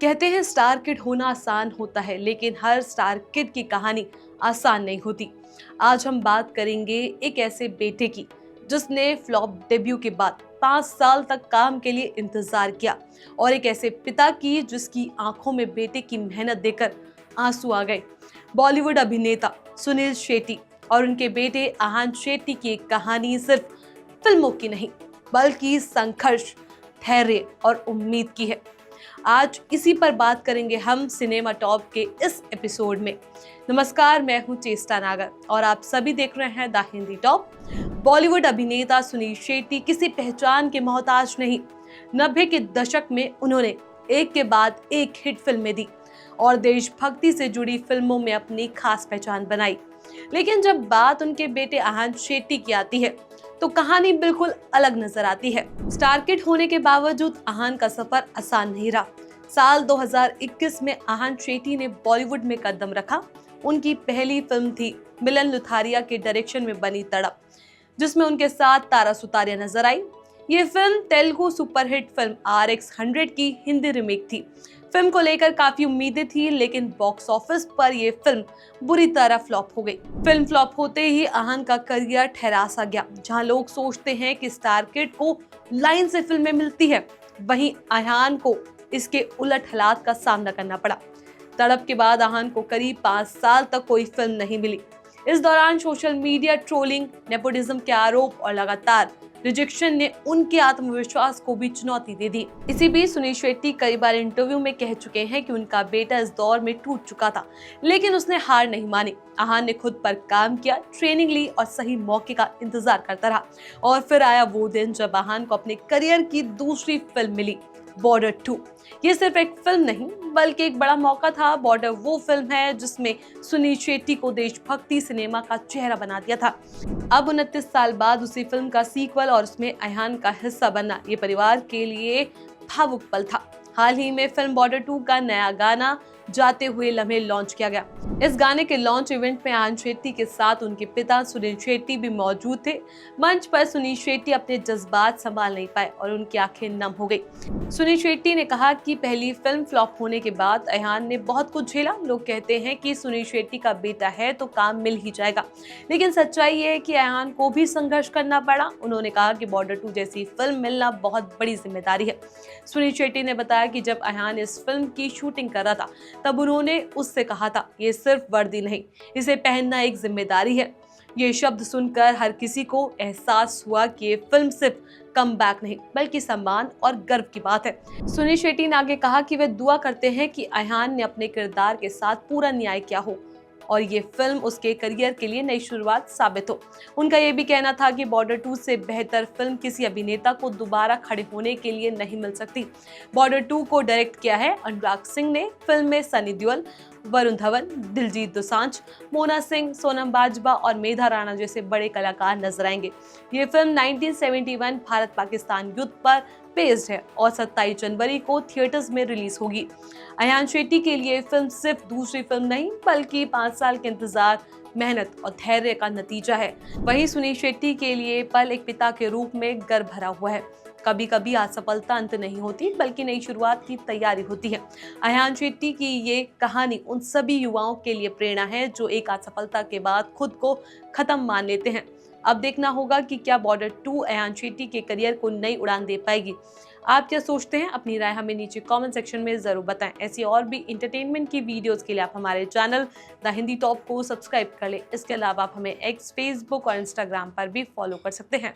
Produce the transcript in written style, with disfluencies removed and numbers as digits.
कहते हैं star kid होना आसान होता है, लेकिन हर स्टार किड की कहानी आसान नहीं होती। आज हम बात करेंगे एक ऐसे बेटे की जिसने फ्लॉप डेब्यू के बाद 5 साल तक काम के लिए इंतजार किया, और एक ऐसे पिता की जिसकी आंखों में बेटे की मेहनत देखकर आंसू आ गए। बॉलीवुड अभिनेता सुनील शेट्टी और उनके बेटे आहान शेट्टी की एक कहानी सिर्फ फिल्मों की नहीं, बल्कि संघर्ष, धैर्य और उम्मीद की है। आज इसी पर बात करेंगे हम सिनेमा टॉप के इस एपिसोड में। नमस्कार, मैं हूं चेष्टा नागर और आप सभी देख रहे हैं द हिंदी टॉप। बॉलीवुड अभिनेता सुनील शेट्टी किसी पहचान के मोहताज नहीं। 90 के दशक में उन्होंने एक के बाद एक हिट फिल्में दी और देशभक्ति से जुड़ी फिल्मों में अपनी खास पहचान बनाई। लेकिन जब बात उनके बेटे आहान शेट्टी की आती है तो कहानी बिल्कुल अलग नजर आती है। स्टार किड होने के बावजूद आहान का सफर आसान नहीं रहा। साल 2021 में आहान शेट्टी ने बॉलीवुड में कदम रखा। उनकी पहली फिल्म थी मिलन लुथारिया के डायरेक्शन में बनी तड़प, जिसमें उनके साथ तारा सुतारिया नजर आई। ये film Telugu superhit film RX 100 की हिंदी रीमेक थी। फिल्म को लेकर काफी उम्मीदें थी, लेकिन बॉक्स ऑफिस पर यह फिल्म बुरी तरह फ्लॉप हो गई। फिल्म फ्लॉप होते ही आहान का करियर ठहरा सा गया। जहां लोग सोचते हैं कि स्टार किड को लाइन से फिल्में मिलती है, वहीं आहान को इसके उलट हालात का सामना करना पड़ा। तड़प के बाद आहान को करीब 5 साल तक कोई फिल्म नहीं मिली। इस दौरान सोशल मीडिया ट्रोलिंग, नेपोटिज्म के आरोप और लगातार रिजेक्शन ने उनके आत्मविश्वास को भी चुनौती दे दी। इसी बीच सुनील शेट्टी कई बार इंटरव्यू में कह चुके हैं कि उनका बेटा इस दौर में टूट चुका था, लेकिन उसने हार नहीं मानी। आहान ने खुद पर काम किया, ट्रेनिंग ली और सही मौके का इंतजार करता रहा। और फिर आया वो दिन जब आहान को अपने करियर की दूसरी फिल्म मिली, बॉर्डर 2। ये सिर्फ एक फिल्म नहीं, बल्कि एक बड़ा मौका था। बॉर्डर वो फिल्म है जिसमें सुनील शेट्टी को देशभक्ति सिनेमा का चेहरा बना दिया था। अब 29 साल बाद उसी फिल्म का सीक्वल और उसमें आहान का हिस्सा बनना ये परिवार के लिए भावुक पल था। हाल ही में फिल्म बॉर्डर 2 का नया गाना जाते हुए लम्हे लॉन्च किया गया। इस गाने के लॉन्च इवेंट में आहान शेट्टी के साथ उनके पिता सुनील शेट्टी भी मौजूद थे। मंच पर सुनील शेट्टी अपने जज्बात संभाल नहीं पाए और उनकी आंखें नम हो गई। सुनील शेट्टी ने कहा कि पहली फिल्म फ्लॉप होने के बाद आहान ने बहुत कुछ झेला। लोग कहते हैं कि सुनील शेट्टी का बेटा है तो काम मिल ही जाएगा, लेकिन सच्चाई ये है कि आहान को भी संघर्ष करना पड़ा। उन्होंने कहा कि बॉर्डर 2 जैसी फिल्म मिलना बहुत बड़ी जिम्मेदारी है। सुनील शेट्टी ने बताया कि जब आहान इस फिल्म की शूटिंग कर रहा था, तब उन्होंने उससे कहा था, ये सिर्फ वर्दी नहीं, इसे पहनना एक जिम्मेदारी है। ये शब्द सुनकर हर किसी को एहसास हुआ कि ये फिल्म सिर्फ कमबैक नहीं, बल्कि सम्मान और गर्व की बात है। सुनील शेट्टी ने आगे कहा कि वे दुआ करते हैं कि आहान ने अपने किरदार के साथ पूरा न्याय किया हो और ये फिल्म उसके करियर के लिए नई शुरुआत साबित हो। उनका ये भी कहना था कि बॉर्डर 2 से बेहतर फिल्म किसी अभिनेता को दोबारा खड़े होने के लिए नहीं मिल सकती। बॉर्डर 2 को डायरेक्ट किया है अनुराग सिंह ने। फिल्म में सनी देओल, वरुण धवन, दिलजीत दोसांझ, मोना सिंह, सोनम बाजवा और मेधा राणा जैसे बड़े कलाकार नजर आएंगे। ये फिल्म 1971 भारत पाकिस्तान युद्ध पर बेस्ड है और 27 जनवरी को थिएटर्स में रिलीज होगी। आहान शेट्टी के लिए फिल्म सिर्फ दूसरी फिल्म नहीं, बल्कि 5 साल के इंतजार, मेहनत और धैर्य का नतीजा है। वहीं सुनील शेट्टी के लिए पल एक पिता के रूप में गर्व भरा हुआ है। कभी कभी असफलता अंत नहीं होती, बल्कि नई शुरुआत की तैयारी होती है। आहान शेट्टी की ये कहानी उन सभी युवाओं के लिए प्रेरणा है जो एक असफलता के बाद खुद को खत्म मान लेते हैं। अब देखना होगा कि क्या बॉर्डर 2 आहान शेट्टी के करियर को नई उड़ान दे पाएगी। आप क्या सोचते हैं? अपनी राय हमें नीचे कमेंट सेक्शन में जरूर बताएं। ऐसी और भी इंटरटेनमेंट की वीडियोस के लिए आप हमारे चैनल द हिंदी टॉप को सब्सक्राइब कर लें। इसके अलावा आप हमें X, Facebook और Instagram पर भी फॉलो कर सकते हैं।